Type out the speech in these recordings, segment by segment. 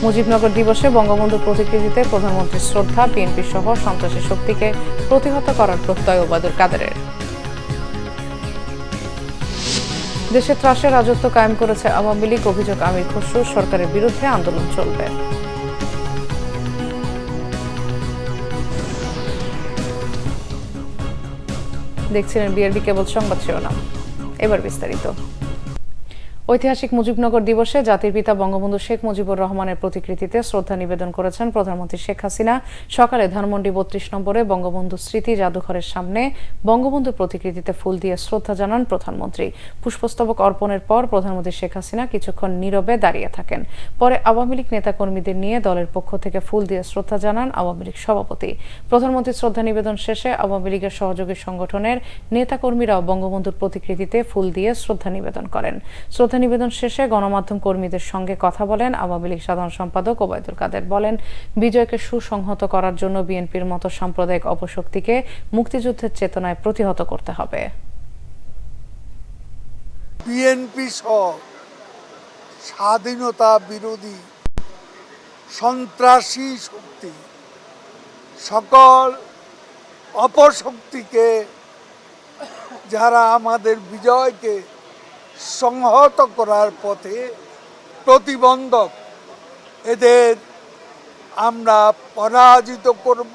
মুজিবনগর দিবসে বঙ্গবন্ধুর প্রতিকৃতিতে প্রধানমন্ত্রীর শ্রদ্ধা, বিএনপি সহ সন্ত্রাসী শক্তিকে প্রতিহত করার প্রত্যয় ওবায়দুল কাদেরের। দেশে ত্রাসের রাজত্ব কায়েম করেছে আওয়ামী লীগ, অভিযোগ আমির খসরু, সরকারের বিরুদ্ধে আন্দোলন চলবে। দেখছিলেন বিআরবি কেবল সংবাদ শিরোনাম, এবার বিস্তারিত। ঐতিহাসিক মুজিবনগর দিবসে জাতির পিতা বঙ্গবন্ধু শেখ মুজিবুর রহমানের প্রতিকৃতিতে শ্রদ্ধা নিবেদন করেছেন প্রধানমন্ত্রী শেখ হাসিনা। সকালে ধানমন্ডি ৩২ নম্বরে বঙ্গবন্ধু স্মৃতি জাদুঘরের সামনে বঙ্গবন্ধুর প্রতিকৃতিতে ফুল দিয়ে শ্রদ্ধা জানান প্রধানমন্ত্রী। পুষ্পস্তবক অর্পণের পর প্রধানমন্ত্রী শেখ হাসিনা কিছুক্ষণ নীরবে দাঁড়িয়ে থাকেন। পরে আওয়ামী লীগ নেতাকর্মীদের নিয়ে দলের পক্ষ থেকে ফুল দিয়ে শ্রদ্ধা জানান আওয়ামী লীগ সভাপতি। প্রধানমন্ত্রী শ্রদ্ধা নিবেদন শেষে আওয়ামী লীগের সহযোগী সংগঠনের নেতাকর্মীরাও বঙ্গবন্ধুর প্রতিকৃতিতে ফুল দিয়ে শ্রদ্ধা নিবেদন করেন। শ্রদ্ধা নিবেদন শেষে গণমাধ্যম কর্মীদের সঙ্গে কথা বলেন আওয়ামী লীগ সাধারণ সম্পাদক ওবায়দুল কাদের। বলেন, বিজয়কে সুসংহত করার জন্য বিএনপির মতো সাম্প্রদায়িক অপশক্তিকে মুক্তিযুদ্ধের চেতনায় প্রতিহত করতে হবে। বিএনপি সহ স্বাধীনতা বিরোধী সন্ত্রাসী শক্তি সকল অপশক্তিকে, যারা আমাদের বিজয়কে সংহত করার পথে প্রতিবন্ধক, এদের আমরা পরাজিত করব,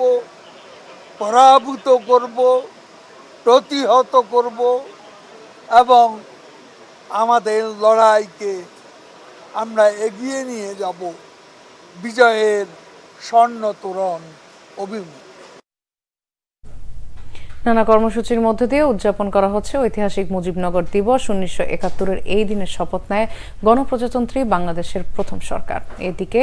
পরাভূত করব, প্রতিহত করব এবং আমাদের লড়াইকে আমরা এগিয়ে নিয়ে যাব বিজয়ের স্বর্ণ তোরণ অভিমুখে। নানা কর্মসূচির মধ্য দিয়ে উদযাপন করা হচ্ছে ঐতিহাসিক মুজিবনগর দিবস। 1971-এর এই দিনের শপথ নেয় গণপ্রজাতন্ত্রী বাংলাদেশের প্রথম সরকার। এদিকে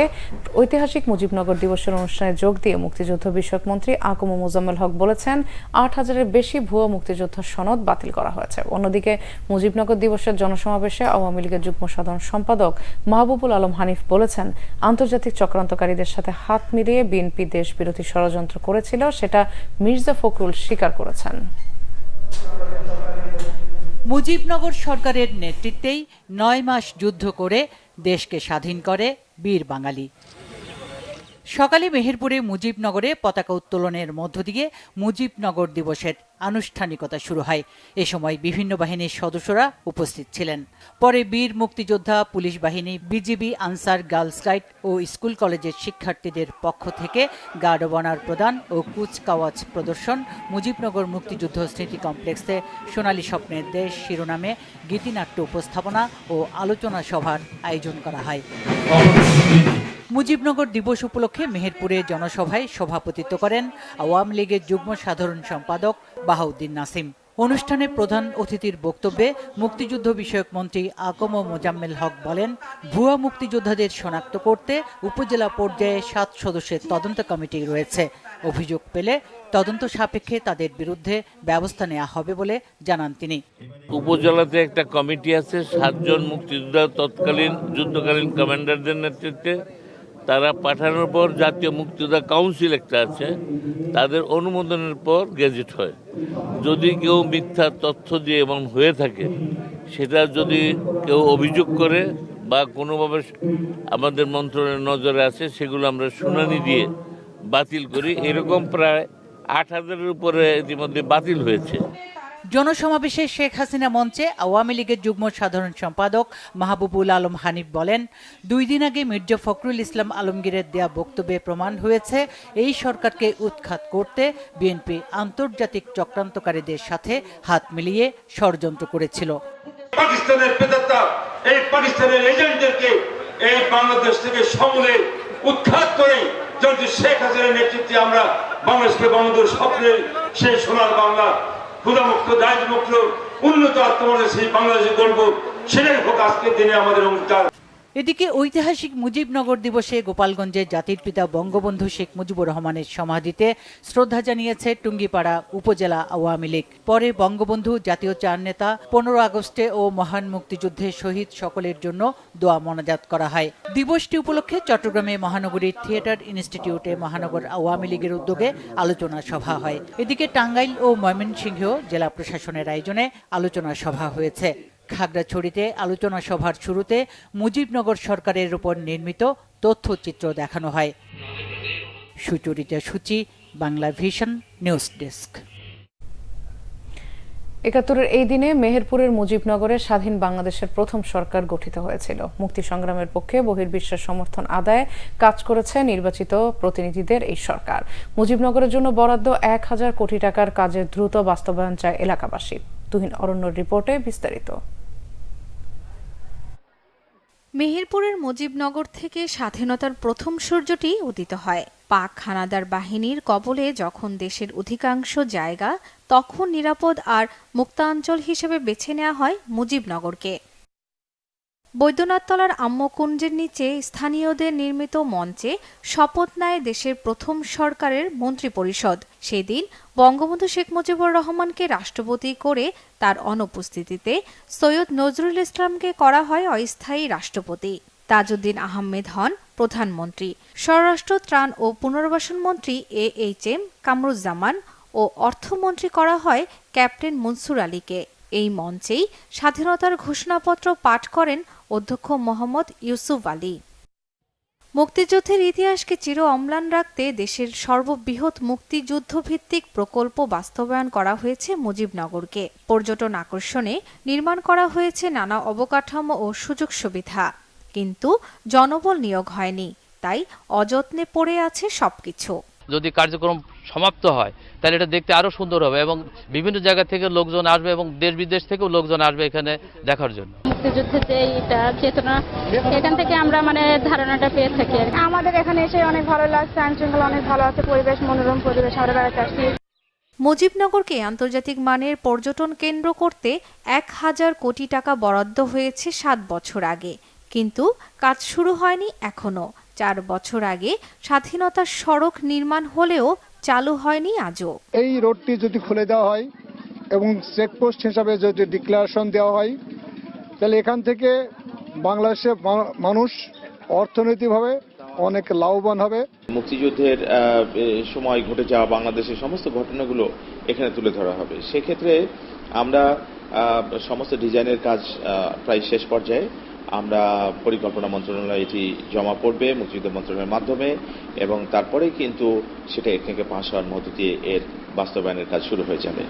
ঐতিহাসিক মুজিবনগর দিবসের অনুষ্ঠানে যোগ দিয়ে মুক্তিযুদ্ধ বিষয়ক মন্ত্রী আকম মোজাম্মেল হক বলেছেন, ৮,০০০-এর বেশি ভুয়া মুক্তিযোদ্ধা সনদ বাতিল করা হয়েছে। অন্যদিকে মুজিবনগর দিবসের জনসমাবেশে আওয়ামী লীগের যুগ্ম সাধারণ সম্পাদক মাহবুবুল আলম হানিফ বলেছেন, আন্তর্জাতিক চক্রান্তকারীদের সাথে হাত মিলিয়ে বিএনপি দেশ বিরোধী ষড়যন্ত্র করেছিল, সেটা মির্জা ফখরুল স্বীকার করেছেন। মুজিবনগর সরকারের নেতৃত্বেই ৯ মাস যুদ্ধ করে দেশকে স্বাধীন করে বীর বাঙালি। সকালে মেহেরপুরে মুজিবনগরে পতাকা উত্তোলনের মধ্য দিয়ে মুজিবনগর দিবসের আনুষ্ঠানিকতা শুরু হয়। এ সময় বিভিন্ন বাহিনীর সদস্যরা উপস্থিত ছিলেন। পরে বীর মুক্তিযোদ্ধা, পুলিশ বাহিনী, বিজিবি, আনসার, গার্লস গাইড ও স্কুল কলেজের শিক্ষার্থীদের পক্ষ থেকে গার্ড অব অনার প্রদান ও কুচকাওয়াজ প্রদর্শন, মুজিবনগর মুক্তিযুদ্ধ স্মৃতি কমপ্লেক্সে সোনালী স্বপ্নের দেশ শিরোনামে গীতিনাট্য উপস্থাপনা ও আলোচনা সভার আয়োজন করা হয়। মুজিবনগর দিবস উপলক্ষে মেহেরপুরে জনসভায় সভাপতিত্ব করেন আওয়ামী লীগের যুগ্ম সাধারণ সম্পাদক বাহাউদ্দিন নাসিম। অনুষ্ঠানে প্রধান অতিথির বক্তব্যে মুক্তিযুদ্ধ বিষয়ক মন্ত্রী আকম মোজাম্মেল হক বলেন, ভুয়া মুক্তিযোদ্ধাদের শনাক্ত করতে উপজেলা পর্যায়ে ৭ সদস্যের তদন্ত কমিটি রয়েছে। অভিযোগ পেলে তদন্ত সাপেক্ষে তাদের বিরুদ্ধে ব্যবস্থা নেওয়া হবে বলে জানান তিনি। উপজেলাতে একটা কমিটি আছে, ৭ জন মুক্তিযোদ্ধা তৎকালীন যুদ্ধকালীন কমান্ডারদের নেতৃত্বে। তারা পাঠানোর পর জাতীয় মুক্তিযোদ্ধা কাউন্সিল একটা আছে, তাদের অনুমোদনের পর গেজেট হয়। যদি কেউ মিথ্যা তথ্য দিয়ে এমন হয়ে থাকে, সেটা যদি কেউ অভিযোগ করে বা কোনোভাবে আমাদের মন্ত্রণালয়ের নজরে আছে, সেগুলো আমরা শুনানি দিয়ে বাতিল করি। এরকম প্রায় ৮,০০০-এর উপরে ইতিমধ্যে বাতিল হয়েছে। জনসমাবেশে শেখ হাসিনা মঞ্চে আওয়ামী লীগের যুগ্ম সাধারণ সম্পাদক মাহবুবুল আলম হানিফ বলেন, 2 দিন আগে মির্জা ফখরুল ইসলাম আলমগীরের দেয়া বক্তব্যে প্রমাণ হয়েছে এই সরকারকে উৎখাত করতে বিএনপি আন্তর্জাতিক চক্রান্তকারীদের সাথে হাত মিলিয়ে ষড়যন্ত্র করেছিল। পাকিস্তানের প্রেতাত্মা, এই পাকিস্তানের এজেন্টদেরকে এই বাংলাদেশ থেকে সমূলে উৎখাত করে যদি শেখ হাসিনার নেতৃত্বে আমরা বাংলাদেশকে বঙ্গবন্ধুর স্বপ্নের সেই সোনার বাংলা, ক্ষুধামুক্ত, দারিদ্র্যমুক্ত, উন্নত আত্মমর্যাদা সেই বাংলাদেশে গড়ব, সেটাই হোক আজকের দিনে আমাদের অঙ্গীকার। এদিকে ঐতিহাসিক মুজিবনগর দিবসে গোপালগঞ্জে জাতির পিতা বঙ্গবন্ধু শেখ মুজিবুর রহমানের সমাধিতে শ্রদ্ধা জানিয়েছে টুঙ্গিপাড়া উপজেলা আওয়ামী লীগ। পরে বঙ্গবন্ধু, জাতীয় চার নেতা, 15 আগস্টে ও মহান মুক্তিযুদ্ধে শহীদ সকলের জন্য দোয়া মোনাজাত করা হয়। দিবসটি উপলক্ষে চট্টগ্রামে মহানগরীর থিয়েটার ইনস্টিটিউটে মহানগর আওয়ামী লীগের উদ্যোগে আলোচনা সভা হয়। এদিকে টাঙ্গাইল ও ময়মনসিংহ জেলা প্রশাসনের আয়োজনে আলোচনা সভা হয়েছে। খাগড়াছড়িতে আলোচনা সভার শুরুতে মুজিবনগর সরকারের উপর নির্মিত তথ্যচিত্র দেখানো হয়। সুচরিতা সূচি, বাংলা ভিশন নিউজ ডেস্ক। ৭১-এর এই দিনে মেহেরপুরের মুজিবনগরে স্বাধীন বাংলাদেশের প্রথম সরকার গঠিত হয়েছিল। মুক্তি সংগ্রামের পক্ষে বহির্বিশ্বের সমর্থন আদায়ে কাজ করেছে নির্বাচিত প্রতিনিধিদের এই সরকার। মুজিবনগরের জন্য বরাদ্দ ১,০০০ কোটি টাকার কাজের দ্রুত বাস্তবায়ন চায় এলাকাবাসী। তুহিন অরণ্যর রিপোর্টে বিস্তারিত। মেহেরপুরের মুজিবনগর থেকে স্বাধীনতার প্রথম সূর্যটি উদিত হয়। পাক হানাদার বাহিনীর কবলে যখন দেশের অধিকাংশ জায়গা তখন নিরাপদ আর মুক্তাঞ্চল হিসেবে বেছে নেওয়া হয় মুজিবনগরকে। বৈদ্যনাথতলার আম্মকুঞ্জের নিচে স্থানীয়দের নির্মিত মঞ্চে শপথ নেয় দেশের প্রথম সরকারের মন্ত্রিপরিষদ। সেদিন বঙ্গবন্ধু শেখ মুজিবুর রহমানকে রাষ্ট্রপতি করে তার অনুপস্থিতিতে সৈয়দ নজরুল ইসলামকে করা হয় অস্থায়ী রাষ্ট্রপতি। তাজউদ্দিন আহমেদ হন প্রধানমন্ত্রী। স্বরাষ্ট্র, ত্রাণ ও পুনর্বাসন মন্ত্রী AHM কামরুজ্জামান ও অর্থমন্ত্রী করা হয় ক্যাপ্টেন মনসুর আলীকে। এই মঞ্চেই স্বাধীনতার ঘোষণাপত্র পাঠ করেন অধ্যক্ষ মোহাম্মদ ইউসুফ আলী। মুক্তিযুদ্ধের ইতিহাসকে চির অম্লান রাখতে দেশের সর্ববৃহৎ মুক্তিযুদ্ধভিত্তিক প্রকল্প বাস্তবায়ন করা হয়েছে মুজিবনগরকে। পর্যটন আকর্ষণে নির্মাণ করা হয়েছে নানা অবকাঠামো ও সুযোগ সুবিধা, কিন্তু জনবল নিয়োগ হয়নি, তাই অযত্নে পড়ে আছে সবকিছু। যদি কার্যক্রম সমাপ্ত হয় তাহলে এটা দেখতে আরো সুন্দর হবে এবং বিভিন্ন জায়গা থেকে লোকজন আসবে এবং দেশ বিদেশ থেকেও লোকজন আসবে এখানে দেখার জন্য। মুক্তিযুদ্ধের যে এটা চেতনা, এখান থেকে আমরা ধারণাটা পেয়ে থাকি। আমাদের এখানে এসে অনেক ভালো লাগছে, আইন শৃঙ্খলা অনেক ভালো আছে, পরিবেশ মনোরম পরিবেশ, আমরা বেড়াতে আসছি। মুজিবনগরকে আন্তর্জাতিক মানের পর্যটন কেন্দ্র করতে ১,০০০ কোটি টাকা বরাদ্দ হয়েছে ৭ বছর আগে, কিন্তু কাজ শুরু হয়নি এখনো। ৪ বছর আগে স্বাধীনতার সড়ক নির্মাণ হলেও চালু হয়নি আজও। এই রোডটি যদি খুলে দেওয়া হয় এবং চেকপোস্ট হিসাবে যদি ডিক্লারেশন দেওয়া হয়, তাহলে এখান থেকে বাংলাদেশের মানুষ অর্থনৈতিকভাবে অনেক লাভবান হবে। মুক্তিযুদ্ধের সময় ঘটে যাওয়া বাংলাদেশের সমস্ত ঘটনাগুলো এখানে তুলে ধরা হবে। সেক্ষেত্রে আমরা সমস্ত ডিজাইনের কাজ প্রায় শেষ পর্যায়ে। আমরা পরিকল্পনা মন্ত্রণালয়ে এটি জমা পড়বে মুক্তিযুদ্ধ মন্ত্রণালয়ের মাধ্যমে এবং তারপরে কিন্তু সেটা এখানে পাস হওয়ার মধ্য দিয়ে এর বাস্তবায়নের কাজ শুরু হয়ে যাবে।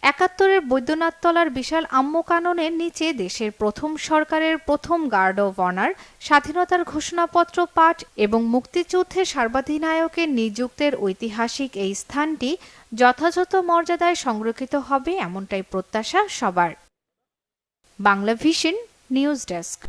৭১-এর বৈদ্যনাথতলার বিশাল আম্মকাননের নিচে দেশের প্রথম সরকারের প্রথম গার্ড অব অনার, স্বাধীনতার ঘোষণাপত্র পাঠ এবং মুক্তিযুদ্ধের সর্বাধিনায়কের নিযুক্তের ঐতিহাসিক এই স্থানটি যথাযথ মর্যাদায় সংরক্ষিত হবে, এমনটাই প্রত্যাশা সবার। Bangla vision news desk.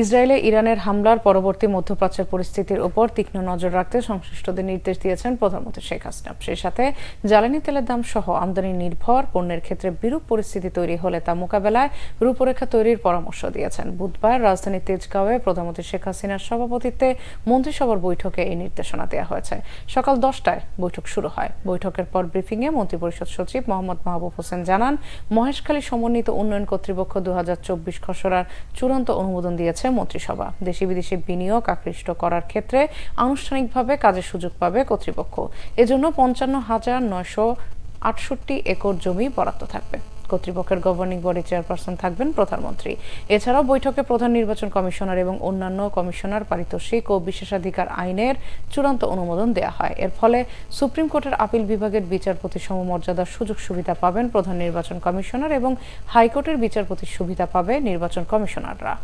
ইসরায়েলে ইরানের হামলার পরবর্তী মধ্যপ্রাচ্যের পরিস্থিতির উপর তীক্ষ্ণ নজর রাখতে সংশ্লিষ্টদের নির্দেশ দিয়েছেন প্রধানমন্ত্রী শেখ হাসিনা। সেই সাথে জ্বালানি তেলের দাম সহ আমদানি নির্ভর পণ্যের ক্ষেত্রে বিরূপ পরিস্থিতি তৈরি হলে তা মোকাবেলায় রূপরেখা তৈরির পরামর্শ দিয়েছেন। বুধবার রাজধানীর তেজগাঁওয়ে প্রধানমন্ত্রী শেখ হাসিনার সভাপতিত্বে মন্ত্রিসভার বৈঠকে এই নির্দেশনা দেওয়া হয়েছে। সকাল 10টায় বৈঠক শুরু হয়। বৈঠকের পর ব্রিফিংয়ে মন্ত্রিপরিষদ সচিব মোহাম্মদ মাহবুব হোসেন জানান, মহেশখালী সমন্বিত উন্নয়ন কর্তৃপক্ষ 2024 খসড়ার চূড়ান্ত অনুমোদন দিয়েছে মন্ত্রিসভা। দেশি বিদেশি বিনিয়োগ আকৃষ্ট করার ক্ষেত্রে আনুষ্ঠানিকভাবে কাজের সুযোগ পাবে কর্তৃপক্ষ। এজন্য 55,968 একর জমি বরাদ্দ থাকবে। কর্তৃপক্ষের গভর্নিং বডি চেয়ারপারসন থাকবেন প্রধানমন্ত্রী। এছাড়াও বৈঠকে প্রধান নির্বাচন কমিশনার এবং অন্যান্য কমিশনার পারিতোষিক ও বিশেষাধিকার আইনের চূড়ান্ত অনুমোদন দেওয়া হয়। এর ফলে সুপ্রিম কোর্টের আপিল বিভাগের বিচারপতি সমমর্যাদার সুযোগ সুবিধা পাবেন প্রধান নির্বাচন কমিশনার এবং হাইকোর্টের বিচারপতির সুবিধা পাবে নির্বাচন কমিশনাররা।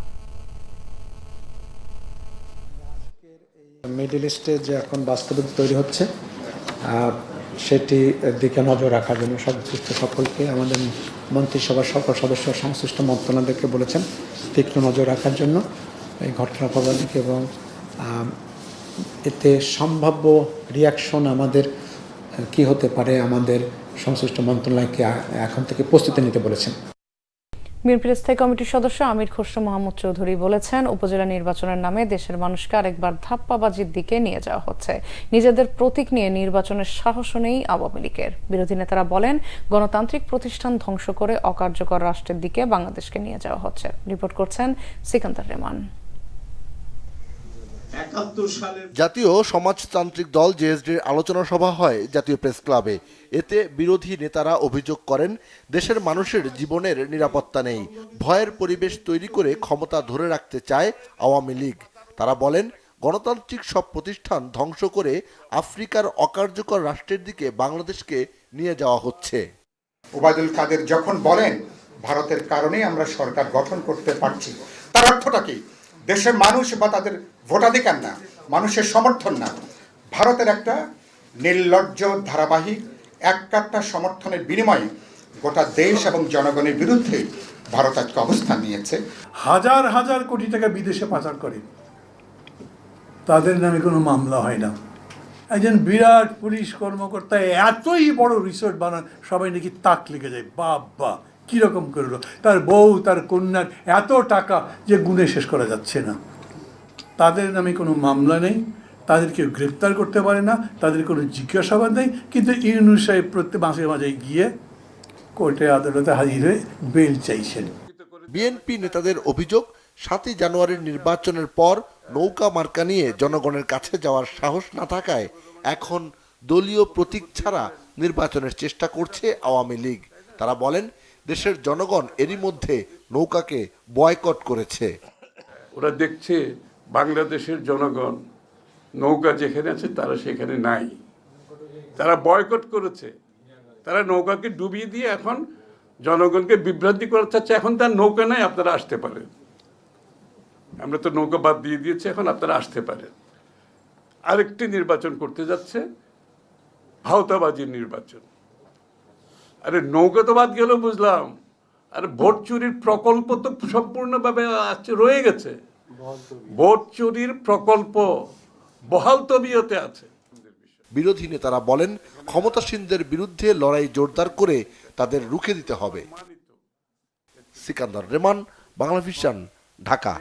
মিডল ইস্টে যে এখন বাস্তবতা তৈরি হচ্ছে সেটি দিকে নজর রাখার জন্য সকলকে আমাদের মন্ত্রিসভার সকল সদস্য সংশ্লিষ্ট মন্ত্রণালয়কে বলেছেন তীক্ষ্ণ নজর রাখার জন্য এই ঘটনা প্রবাহকে এবং এতে সম্ভাব্য রিয়াকশন আমাদের কি হতে পারে আমাদের সংশ্লিষ্ট মন্ত্রণালয়কে এখন থেকে প্রস্তুতি নিতে বলেছেন। বিএনপির স্থায়ী কমিটির সদস্য আমির খসরু মাহমুদ চৌধুরী বলেছেন, উপজেলা নির্বাচনের নামে দেশের মানুষকে আরেকবার ধাপ্পাবাজির দিকে নিয়ে যাওয়া হচ্ছে। নিজেদের প্রতীক নিয়ে নির্বাচনের সাহসও নেই আওয়ামী লীগের। বিরোধী নেতারা বলেন, গণতান্ত্রিক প্রতিষ্ঠান ধ্বংস করে অকার্যকর রাষ্ট্রের দিকে বাংলাদেশকে নিয়ে যাওয়া হচ্ছে। রিপোর্ট করছেন সিকান্দার রেমান। জাতীয় সমাজতান্ত্রিক দল জেএসডির আলোচনা সভা হয় জাতীয় প্রেস ক্লাবে। এতে বিরোধী নেতারা অভিযোগ করেন দেশের মানুষের জীবনের নিরাপত্তা নেই, ভয়ের পরিবেশ তৈরি করে ক্ষমতা ধরে রাখতে চায় আওয়ামী লীগ। তারা বলেন গণতান্ত্রিক সব প্রতিষ্ঠান ধ্বংস করে আফ্রিকার অকার্যকর রাষ্ট্রের দিকে বাংলাদেশকে নিয়ে যাওয়া হচ্ছে। ওবায়দুল কাদের যখন বলেন ভারতের কারণেই আমরা সরকার গঠন করতে পারছি, তার অর্থটা কি? দেশের মানুষ বা তাদের ভোটাধিকার না, মানুষের সমর্থন না, ভারতের একটা নির্লজ্জ ধারাবাহিক এককাট্টা সমর্থনের বিনিময়ে গোটা দেশ এবং জনগণের বিরুদ্ধে ভারত আজকে অবস্থান নিয়েছে। হাজার হাজার কোটি টাকা বিদেশে পাচার করে, তাদের নামে কোনো মামলা হয় না। একজন বিরাট পুলিশ কর্মকর্তা এতই বড় রিসোর্ট বানান, সবাই নাকি তাক লেগে যায়, বাবা কীরকম করলো, তার বউ তার কন্যার এত টাকা যে গুণে শেষ করা যাচ্ছে না। তাদের নামে কোনো মামলা নেই, তাদেরকে গ্রেপ্তার করতে পারে না, তাদের কোনো জিজ্ঞাসাবাদ নেই, কিন্তু ইউনূস সাহেব প্রত্যেক মাঝে মাঝে গিয়ে কোর্টে আদালতে হাজির হয়ে বেল চাইছেন। বিএনপি নেতাদের অভিযোগ 7ই জানুয়ারির নির্বাচনের পর নৌকা মার্কা নিয়ে জনগণের কাছে যাওয়ার সাহস না থাকায় এখন দলীয় প্রতীক ছাড়া নির্বাচনের চেষ্টা করছে আওয়ামী লীগ। তারা বলেন দেশের জনগণ এরই মধ্যে নৌকাকে বয়কট করেছে। ওরা দেখছে বাংলাদেশের জনগণ নৌকা যেখানে আছে তারা সেখানে নাই, তারা বয়কট করেছে, তারা নৌকাকে ডুবিয়ে দিয়ে এখন জনগণকে বিভ্রান্তি করা চাচ্ছে। এখন তার নৌকা নাই, আপনারা আসতে পারেন, আমরা তো নৌকা বাদ দিয়ে দিয়েছি, এখন আপনারা আসতে পারেন। আরেকটি নির্বাচন করতে যাচ্ছে, ভাওতাবাজির নির্বাচন। আরে নৌকা তো বাদ গেল বুঝলাম, আর ভোট চুরির প্রকল্প তো সম্পূর্ণভাবে রয়ে গেছে। ভোট চুরির প্রকল্প বহাল তবিয়তে আছে। বিরোধী নেতারা বলেন ক্ষমতাসীনদের বিরুদ্ধে লড়াই জোরদার করে তাদের রুখে দিতে হবে। সিকান্দার রেমান, বাংলাভিশন, ঢাকা।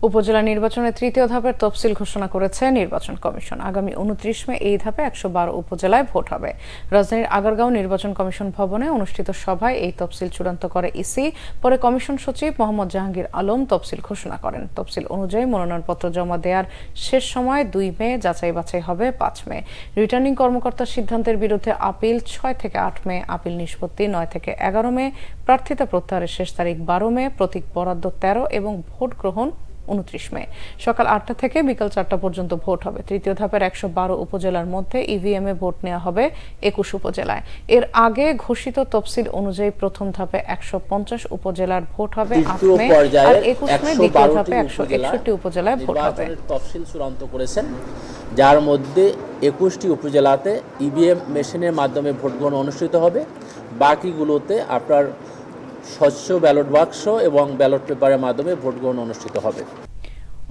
উপজেলা নির্বাচনের তৃতীয় ধাপের তফসিল ঘোষণা করেছে নির্বাচন কমিশন। আগামী 29 মে এই ধাপে 112 উপজেলায় ভোট হবে। রাজধানীর আগারগাঁও নির্বাচন কমিশন ভবনে অনুষ্ঠিত সভায় এই তফসিল চূড়ান্ত করে ইসি। পরে কমিশন সচিব মোহাম্মদ জাহাঙ্গীর আলম তফসিল ঘোষণা করেন। তফসিল অনুযায়ী মনোনয়নপত্র জমা দেওয়ার শেষ সময় 2 মে, যাচাই বাছাই হবে 5 মে। রিটার্নিং কর্মকর্তার সিদ্ধান্তের বিরুদ্ধে আপিল 6 থেকে 8 মে, আপিল নিষ্পত্তি 9 থেকে 11 মে, প্রার্থিতা প্রত্যাহারের শেষ তারিখ 12 মে, প্রতীক বরাদ্দ 13 এবং ভোট গ্রহণ 29 মে। সকাল 8টা থেকে বিকাল 4টা পর্যন্ত ভোট হবে। তৃতীয় ধাপের 112 উপজেলার মধ্যে ইভিএম এ ভোট নেওয়া হবে 21 উপজেলায়। এর আগে ঘোষিত তফসিল অনুযায়ী প্রথম ধাপে 150 উপজেলার ভোট হবে 8 মে, আর 21 মে দ্বিতীয় ধাপে 161 উপজেলায় ভোট হবে। তফসিল চূড়ান্ত করেছেন, যার মধ্যে 21টি উপজেলাতে ইভিএম মেশিনের মাধ্যমে ভোট গ্রহণ অনুষ্ঠিত হবে। বাকিগুলোতে আপনার স্বচ্ছ ব্যালট বাক্স এবং ব্যালট পেপারের মাধ্যমে ভোট গ্রহণ অনুষ্ঠিত হবে।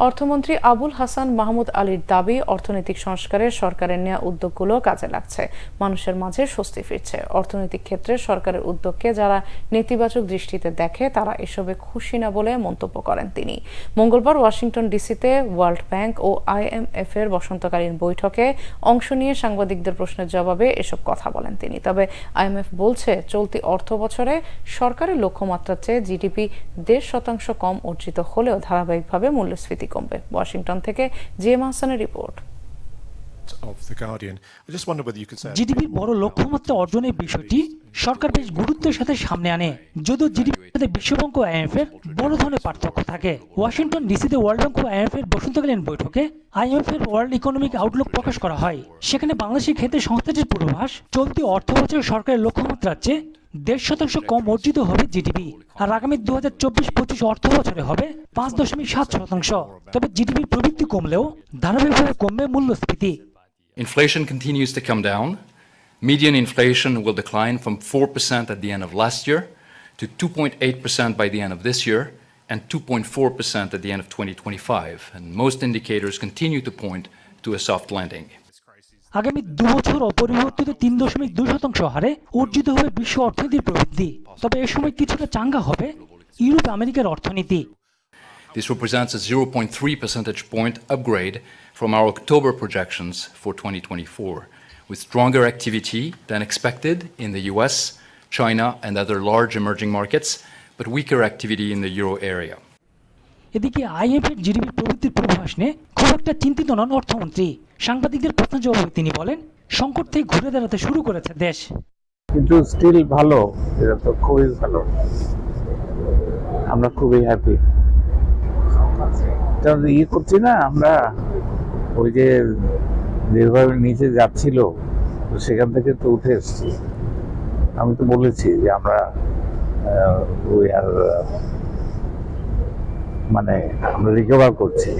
অর্থমন্ত্রী আবুল হাসান মাহমুদ আলীর দাবি, অর্থনৈতিক সংস্কারে সরকারের নেওয়া উদ্যোগগুলো কাজে লাগছে, মানুষের মাঝে স্বস্তি ফিরছে। অর্থনৈতিক ক্ষেত্রে সরকারের উদ্যোগকে যারা নেতিবাচক দৃষ্টিতে দেখে তারা এসবে খুশি না বলে মন্তব্য করেন তিনি। মঙ্গলবার ওয়াশিংটন ডিসিতে ওয়ার্ল্ড ব্যাংক ও IMF এর বসন্তকালীন বৈঠকে অংশ নিয়ে সাংবাদিকদের প্রশ্নের জবাবে এসব কথা বলেন তিনি। তবে IMF বলছে চলতি অর্থ বছরে সরকারের লক্ষ্যমাত্রার চেয়ে জিডিপি 1.5% কম অর্জিত হলেও ধারাবাহিকভাবে মূল্যস্ফীতি কমবে। ওয়াশিংটন থেকে জিএম হাসানের রিপোর্ট। জিডিপির বড় লক্ষ্যমাত্রা অর্জনের বিষয়টি সরকার বেশ গুরুত্বের সাথে সামনে আনে, যদিও জিডিপির সাথে বিশ্বব্যাংক ও IMF এর বড় ধরনের পার্থক্য থাকে। ওয়াশিংটন ডিসিতে ওয়ার্ল্ড ব্যাংক ও IMF এর বসন্তকালীন বৈঠকে IMF এর ওয়ার্ল্ড ইকোনমিক আউটলুক প্রকাশ করা হয়। সেখানে বাংলাদেশের ক্ষেত্রে সংস্থাটির পূর্বাভাস, চলতি অর্থ বছরে সরকারের লক্ষ্যমাত্রার চেয়ে 1.5% কম অর্জিত হবে জিডিপি, আর আগামী 2024-25 অর্থ বছরে হবে 5.7%। তবে জিডিপির প্রবৃদ্ধি কমলেও ধারাবাহিকভাবে কমবে মূল্যস্ফীতি। Inflation continues to come down. Median inflation will decline from 4% at the end of last year to 2.8% by the end of this year and 2.4% at the end of 2025. And most indicators continue to point to a soft landing. আগামী 2 বছর অপরিবর্তিত 3.2% হারে অর্জিত হবে বিশ্ব অর্থনীতির প্রবৃদ্ধি। তবে এ সময় কিছুটা চাঙ্গা হবে ইউরোপ আমেরিকার অর্থনীতি। This represents a 0.3 percentage point upgrade from our October projections for 2024, with stronger activity than expected in the US, China, and other large emerging markets, but weaker activity in the euro area. এদিকে আইএমএফের GDP প্রবৃদ্ধির পূর্বাভাস নিয়ে খুব একটা চিন্তিত নন অর্থমন্ত্রী। সাংবাদিকদের প্রশ্নের জবাবে তিনি বলেন, সংকট থেকে ঘুরে দাঁড়াতে শুরু করেছে দেশ। কিন্তু স্টিল ভালো, এটা তো খুবই ভালো, আমরা খুবই হ্যাপি। করছি না আমরা, ওই যে যেভাবে নিচে যাচ্ছিল সেখান থেকে তো উঠে এসছি। আমি তো বলেছি যে আমরা আমরা রিকভার করছি।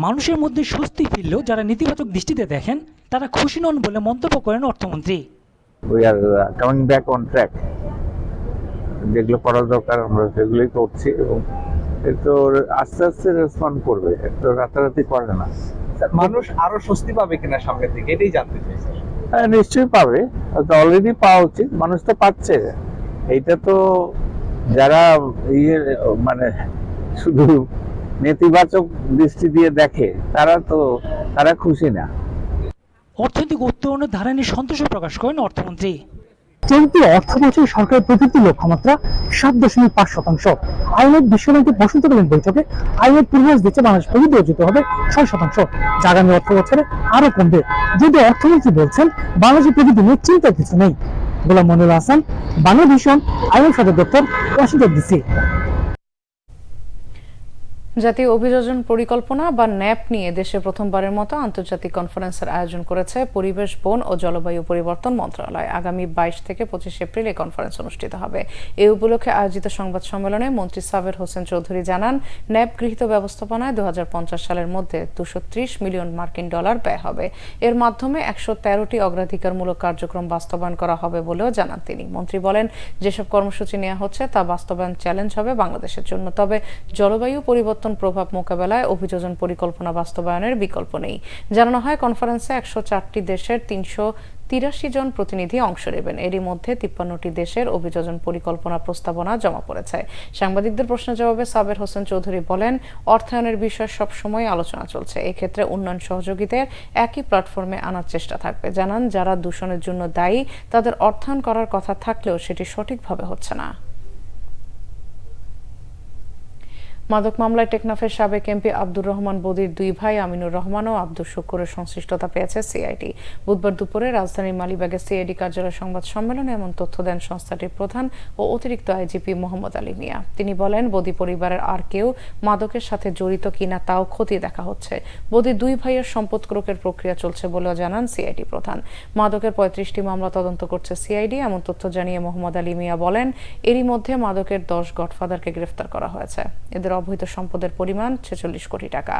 মানুষের মধ্যে স্বস্তি ফিরলেও যারা নেতিবাচক দৃষ্টিতে দেখেন তারা খুশি নন বলে মন্তব্য করেন অর্থমন্ত্রী। We are coming back on track. যেগুলো করার দরকার আমরা সেগুলোই করছি, এবং তো আস্তে আস্তে রেসপন্ড করবে, একটু রাতারাতি করে না। মানুষ আরো স্বস্তি পাবে কিনা সামনের দিকে, এটাই জানতে চাই। হ্যাঁ, নিশ্চয়ই পাবে, অলরেডি পাওয়া উচিত, মানুষ তো পাচ্ছে। এইটা তো যারা শুধু নেতিবাচক দৃষ্টি দিয়ে দেখে তারা খুশি না। অর্থনৈতিক উত্তরণের ধারা নিয়ে সন্তোষ প্রকাশ করেন অর্থমন্ত্রী। চলতি অর্থ বছরে সরকারের প্রবৃদ্ধি লক্ষ্যমাত্রা 7.5%। আইএমএফ বিশ্বব্যাংকের বসন্তকালীন বৈঠকে আইএমএফ পূর্বাভাস দিচ্ছে বাংলাদেশ প্রবৃদ্ধি অর্জিত হবে 6%, যা আগামী অর্থ বছরে আরো কমবে। যদি অর্থমন্ত্রী বলছেন বাংলাদেশের প্রবৃদ্ধি নিয়ে চিন্তার কিছু নেই। গোলাম মনিরুল হাসান, বাংলা ভিশন, আইএমএফ সদর দপ্তর, ওয়াশিংটন ডিসি। জাতীয় অভিযোজন পরিকল্পনা বা ন্যাপ নিয়ে দেশে প্রথমবারের মতো আন্তর্জাতিক কনফারেন্সের আয়োজন করেছে পরিবেশ, বন ও জলবায়ু পরিবর্তন মন্ত্রণালয়। আগামী 22 থেকে 25 এপ্রিল এই কনফারেন্স অনুষ্ঠিত হবে। এই উপলক্ষে আয়োজিত সংবাদ সম্মেলনে মন্ত্রী সাবের হোসেন চৌধুরী জানান, ন্যাপ গৃহীত ব্যবস্থাপনায় 2050 সালের মধ্যে $230 মিলিয়ন ব্যয় হবে। এর মাধ্যমে 113টি অগ্রাধিকারমূলক কার্যক্রম বাস্তবায়ন করা হবে বলেও জানান তিনি। মন্ত্রী বলেন, যেসব কর্মসূচি নেওয়া হচ্ছে তা বাস্তবায়ন চ্যালেঞ্জ হবে বাংলাদেশের জন্য, তবে জলবায়ু পরিবর্তন প্রভাব মোকাবেলায় অভিযোজন পরিকল্পনা বাস্তবায়নের বিকল্প নেই। জানানো হয়, কনফারেন্সে 104টি দেশের 383 জন প্রতিনিধি অংশ নেবেন। এরই মধ্যে 53টি দেশের অভিযোজন পরিকল্পনা প্রস্তাবনা জমা পড়েছে। সাংবাদিকদের প্রশ্নের জবাবে সাবের হোসেন চৌধুরী বলেন, অর্থায়নের বিষয়ে সবসময় আলোচনা চলছে। এক্ষেত্রে উন্নয়ন সহযোগীদের একই প্ল্যাটফর্মে আনার চেষ্টা থাকবে। জানান, যারা দূষণের জন্য দায়ী তাদের অর্থায়ন করার কথা থাকলেও সেটি সঠিকভাবে হচ্ছে না। মাদক মামলায় টেকনাফের সাবেক এমপি আব্দুর রহমান বদির 2 ভাই আমিনুর রহমান ও আব্দুল শুক্কুরের সংশ্লিষ্টতা পেয়েছে সিআইডি। বুধবার দুপুরে রাজধানীর মালিবাগে সিআইডি কার্যালয় সংবাদ সম্মেলনে এমন তথ্য দেন সংস্থাটির প্রধান ও অতিরিক্ত আইজিপি মোহাম্মদ আলী মিয়া। তিনি বলেন, বদি পরিবারের আর কেউ মাদকের সাথে জড়িত কিনা তাও খতিয়ে দেখা হচ্ছে। বদির 2 ভাইয়ের সম্পদ ক্রোকের প্রক্রিয়া চলছে বলেও জানান সিআইডি প্রধান। মাদকের 35টি মামলা তদন্ত করছে সিআইডি, এমন তথ্য জানিয়ে মোহাম্মদ আলী মিয়া বলেন, এরই মধ্যে মাদকের 10 গডফাদারকে গ্রেফতার করা হয়েছে। এদের অবৈধ সম্পদের পরিমাণ 46 কোটি টাকা।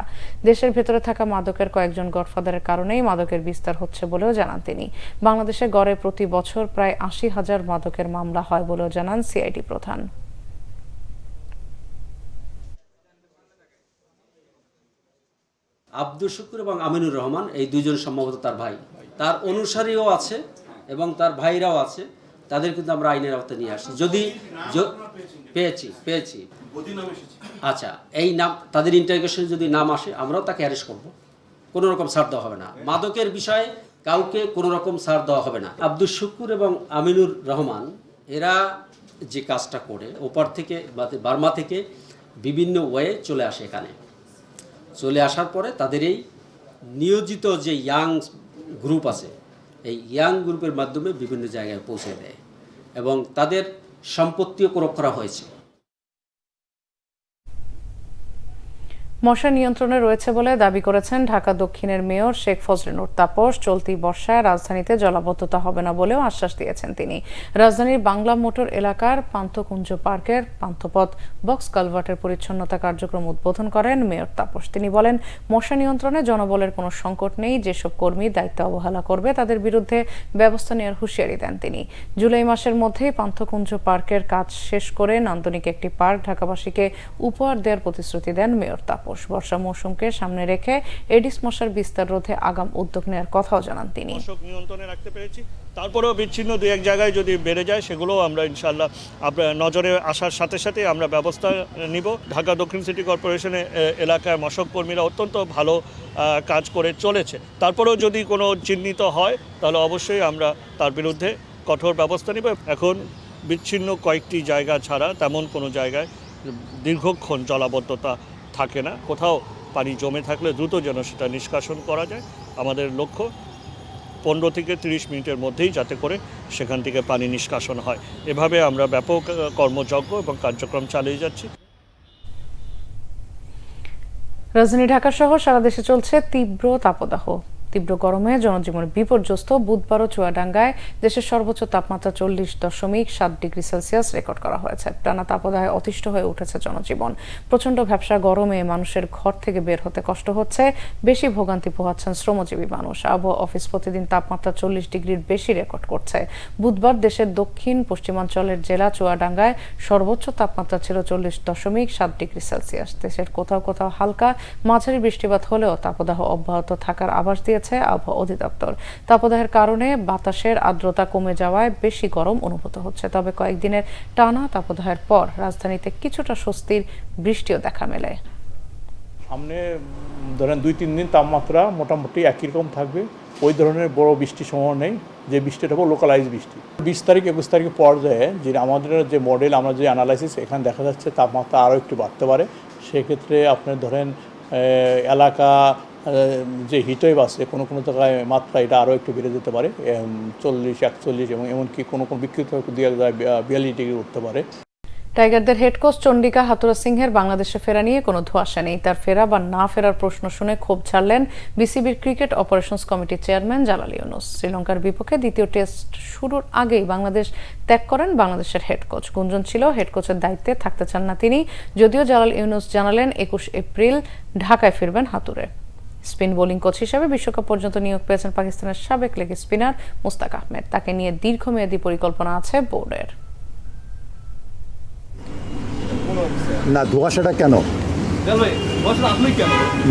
দেশের ভেতরে থাকা মাদকের কয়েকজন গডফাদারের কারণেই মাদকের বিস্তার হচ্ছে বলেও জানান তিনি। বাংলাদেশে গড়ে প্রতি বছর প্রায় 80,000 মাদকের মামলা হয় বলেও জানান সিআইডি প্রধান। আব্দুল শুক্কুর এবং আমিনুর রহমান এই দুজন সম্ভবত তার ভাই, তার অনুসারীও আছে এবং তার ভাইরাও আছে। তাদের কিন্তু আমরা আইনের আওতায় নিয়ে আসছি। যদি পেয়েছি আচ্ছা, এই নাম তাদের ইন্টারোগেশনে যদি নাম আসে আমরাও তাকে অ্যারেস্ট করব। কোনো রকম ছাড় দেওয়া হবে না। মাদকের বিষয়ে কাউকে কোনো রকম ছাড় দেওয়া হবে না। আব্দুল শুক্কুর এবং আমিনুর রহমান এরা যে কাজটা করে ওপার থেকে বার্মা থেকে বিভিন্ন ওয়ে চলে আসে, এখানে চলে আসার পরে তাদের এই নিয়োজিত যে ইয়াং গ্রুপ আছে, এই ইয়াং গ্রুপের মাধ্যমে বিভিন্ন জায়গায় পৌঁছে দেয় এবং তাদের সম্পত্তিও ক্রয় করা হয়েছে। মশা নিয়ন্ত্রণে রয়েছে বলে দাবি করেছেন ঢাকা দক্ষিণের মেয়র শেখ ফজলে নূর তাপস। চলতি বর্ষায় রাজধানীতে জলাবদ্ধতা হবে না বলেও আশ্বাস দিয়েছেন তিনি। রাজধানীর বাংলা মোটর এলাকার পান্থকুঞ্জ পার্কের পান্থপথ বক্স কালভার্টের পরিচ্ছন্নতা কার্যক্রম উদ্বোধন করেন মেয়র তাপস। তিনি বলেন, মশা নিয়ন্ত্রণে জনবলের কোনো সংকট নেই। যেসব কর্মী দায়িত্ব অবহেলা করবে তাদের বিরুদ্ধে ব্যবস্থা নেওয়ার হুঁশিয়ারি দেন তিনি। জুলাই মাসের মধ্যেই পান্থকুঞ্জ পার্কের কাজ শেষ করে নান্দনিক একটি পার্ক ঢাকাবাসীকে উপহার দেওয়ার প্রতিশ্রুতি দেন মেয়র তাপস। বর্ষা মৌসুমকে সামনে রেখে এডিস মশার বিস্তার রোধে আগাম উদ্যোগ নেওয়ার কথাও জানান তিনি। মশক নিয়ন্ত্রণে রাখতে পেরেছি, তারপরেও বিচ্ছিন্ন 2-1 জায়গায় যদি বেড়ে যায় সেগুলোও আমরা ইনশাআল্লাহ নজরে আসার সাথে সাথে আমরা ব্যবস্থা নিব। ঢাকা দক্ষিণ সিটি কর্পোরেশনের এলাকায় মশক কর্মীরা অত্যন্ত ভালো কাজ করে চলেছে। তারপরেও যদি কোনো চিহ্নিত হয় তাহলে অবশ্যই আমরা তার বিরুদ্ধে কঠোর ব্যবস্থা নিব। এখন বিচ্ছিন্ন কয়েকটি জায়গা ছাড়া তেমন কোনো জায়গায় দীর্ঘক্ষণ জলাবদ্ধতা থাকে না। কোথাও পানি জমে থাকলে দ্রুত যেন সেটা নিষ্কাশন করা যায়। আমাদের লক্ষ্য 15 থেকে 30 মিনিটের মধ্যেই যাতে করে সেখান থেকে পানি নিষ্কাশন হয়। এভাবে আমরা ব্যাপক কর্মযজ্ঞ এবং কার্যক্রম চালিয়ে যাচ্ছি। রাজধানী ঢাকা সহ সারা দেশে চলছে তীব্র তাপদাহ। তীব্র গরমে জনজীবন বিপর্যস্ত। বুধবারও চুয়াডাঙ্গায় দেশের সর্বোচ্চ তাপমাত্রা 40.7 ডিগ্রি সেলসিয়াস রেকর্ড করা হয়েছে। টানা তাপদাহে অতিষ্ঠ হয়ে উঠেছে জনজীবন। প্রচণ্ড ভ্যাপসা গরমে মানুষের ঘর থেকে বের হতে কষ্ট হচ্ছে। বেশি ভোগান্তি পোহাচ্ছেন শ্রমজীবী মানুষ। আবহাওয়া অফিস প্রতিদিন তাপমাত্রা 40 ডিগ্রির বেশি রেকর্ড করছে। বুধবার দেশের দক্ষিণ পশ্চিমাঞ্চলের জেলা চুয়াডাঙ্গায় সর্বোচ্চ তাপমাত্রা ছিল 40.7 ডিগ্রি সেলসিয়াস। দেশের কোথাও কোথাও হালকা মাঝারি বৃষ্টিপাত হলেও তাপদাহ অব্যাহত থাকার আভাস দিয়েছে আবহাওয়া অধিদপ্তর। তাপদাহের কারণে বাতাসের আর্দ্রতা কমে যাওয়ায় বেশি গরম অনুভূত হচ্ছে। তবে কয়েকদিনের টানা তাপদাহের পর রাজধানীতে কিছুটা স্বস্তির বৃষ্টিও দেখা মেলে। সামনে ধরেন 2-3 দিন তাপমাত্রা মোটামুটি একই রকম থাকবে। ওই ধরনের বড় বৃষ্টির সম্ভাবনা নেই। যে বৃষ্টিটা হবে লোকালাইজ বৃষ্টি। 20 তারিখ 21 তারিখের পর্যায়ে যে আমাদের যে মডেল, আমরা যে অ্যানালাইসিস, এখানে দেখা যাচ্ছে তাপমাত্রা আরও একটু বাড়তে পারে। সেক্ষেত্রে আপনার ধরেন এলাকা যে হিটওয়েভ আছে কোনো কোনো জায়গায় মাত্রা এটা আরও একটু বেড়ে যেতে পারে, 40-41 এবং এমনকি কোনো কোনো বিক্ষিপ্ত 42 ডিগ্রি উঠতে পারে। টাইগারদের হেড কোচ চন্ডিকা হাথুরা সিংহের বাংলাদেশে ফেরা নিয়ে কোনো ধোঁয়াশা নেই। তার ফেরা বা না ফেরার প্রশ্ন শুনে ক্ষোভ ছাড়লেন বিসিবির ক্রিকেট অপারেশনস কমিটির চেয়ারম্যান জালাল ইউনুস। শ্রীলঙ্কার বিপক্ষে দ্বিতীয় টেস্ট শুরুর আগেই বাংলাদেশ ত্যাগ করেন বাংলাদেশের হেড কোচ। গুঞ্জন ছিল হেড কোচের দায়িত্বে থাকতে চান না তিনি। যদিও জালাল ইউনুস জানালেন 21 এপ্রিল ঢাকায় ফিরবেন হাতুড়ে। স্পিন বোলিং কোচ হিসেবে বিশ্বকাপ পর্যন্ত নিয়োগ পেয়েছেন পাকিস্তানের সাবেক লেগ স্পিনার মুস্তাক আহমেদ। তাকে নিয়ে দীর্ঘমেয়াদী পরিকল্পনা আছে বোর্ডের। না ধোঁয়াশাটা কেন?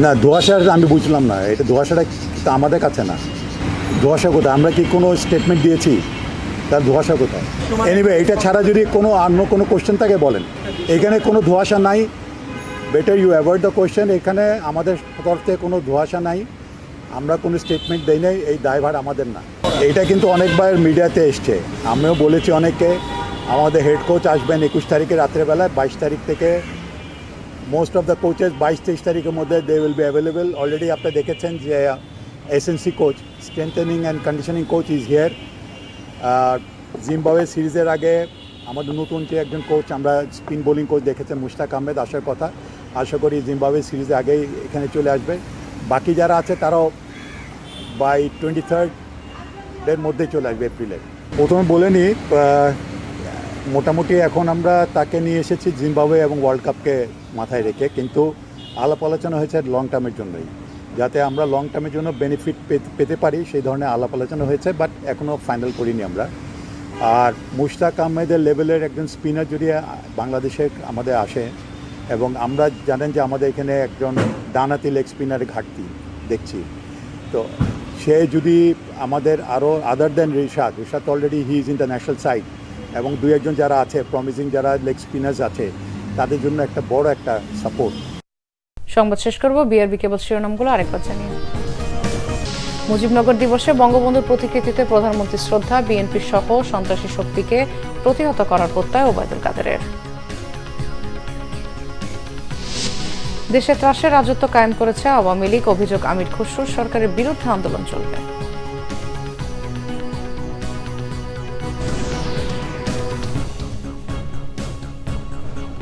না ধোঁয়াশাটা আমি বুঝলাম না। এটা ধোঁয়াশাটা আমাদের কাছে না। ধোঁয়াশা কোথায়? আমরা কি কোনো স্টেটমেন্ট দিয়েছি? তার ধোঁয়াশা কোথায়? এনিওয়ে এটা ছাড়া যদি কোনো অন্য কোনো কোশ্চেন থাকে বলেন। এখানে কোনো ধোঁয়াশা নাই। Better you avoid the question. এখানে আমাদের তরফ থেকে কোনো ধোঁয়াশা নাই। আমরা কোনো স্টেটমেন্ট দেই নাই। এই দায়ভার আমাদের না। এটা কিন্তু অনেকবার মিডিয়াতে এসছে। আমিও বলেছি অনেককে, আমাদের হেড কোচ আসবেন 21 তারিখে রাত্রেবেলায়। 22 তারিখ থেকে মোস্ট অফ দ্য কোচেস 22-23 তারিখের মধ্যে they will be available. Already আপনি দেখেছেন যে SNC coach, strengthening and conditioning coach is here. Zimbabwe সিরিজের আগে আমাদের নতুন যে একজন কোচ, আমরা স্পিন বোলিং কোচ দেখেছেন মুশতাক আহমেদ আসার কথা। আশা করি জিম্বাবুয়ে সিরিজের আগেই এখানে চলে আসবে। বাকি যারা আছে তারাও বাই 23rd মধ্যে চলে আসবে এপ্রিলে। প্রথমে বলে নিই, মোটামুটি এখন আমরা তাকে নিয়ে এসেছি জিম্বাবুয়ে এবং ওয়ার্ল্ড কাপকে মাথায় রেখে, কিন্তু আলাপ আলোচনা হয়েছে লং টার্মের জন্যই, যাতে আমরা লং টার্মের জন্য বেনিফিট পেতে পারি সেই ধরনের আলাপ আলোচনা হয়েছে, বাট এখনও ফাইনাল করিনি আমরা। আর মুশতাক আহমেদের লেভেলের একজন স্পিনার যদি বাংলাদেশে আমাদের আসে, এবং আমরা জানেন যে আমাদের এখানে একজন ডানাতি লেগ স্পিনারের ঘাটতি দেখছি, তো সে যদি আমাদের আরও other then Rishad already he is in the national side, এবং 2-1 যারা আছে প্রমিসিং যারা লেগ স্পিনার্স আছে তাদের জন্য একটা বড় একটা সাপোর্ট। সংবাদ শেষ করব বিআরবি কেবল শিরোনামগুলো আরেকবার জানিয়ে। মুজিবনগর দিবসে বঙ্গবন্ধুর প্রতিকৃতিতে প্রধানমন্ত্রী শ্রদ্ধা। বিএনপি সহ সন্ত্রাসী শক্তিকে প্রতিহত করার প্রত্যয় ওবায়দুল কাদেরের। দেশে ত্রাসের রাজত্ব কায়েম করেছে আওয়ামী লীগ। অভিযোগ আমির খসরুর। সরকারের বিরুদ্ধে আন্দোলন চলবে।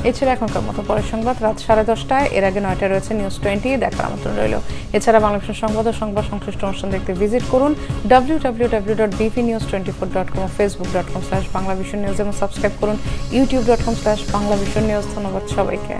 এছাড়া এখনকার মতো পরের সংবাদ রাত 10:30। এর আগে 9টায় রয়েছে নিউজ 20। দেখার আমন্ত্রণ রইল। এছাড়া বাংলাদেশের সংবাদ ও সংবাদ সংশ্লিষ্ট অনুষ্ঠান দেখতে ভিজিট করুন www.bpnews24.com, facebook.com/banglavisionnews এবং সাবস্ক্রাইব করুন youtube.com/banglavisionnews। ধন্যবাদ সবাইকে।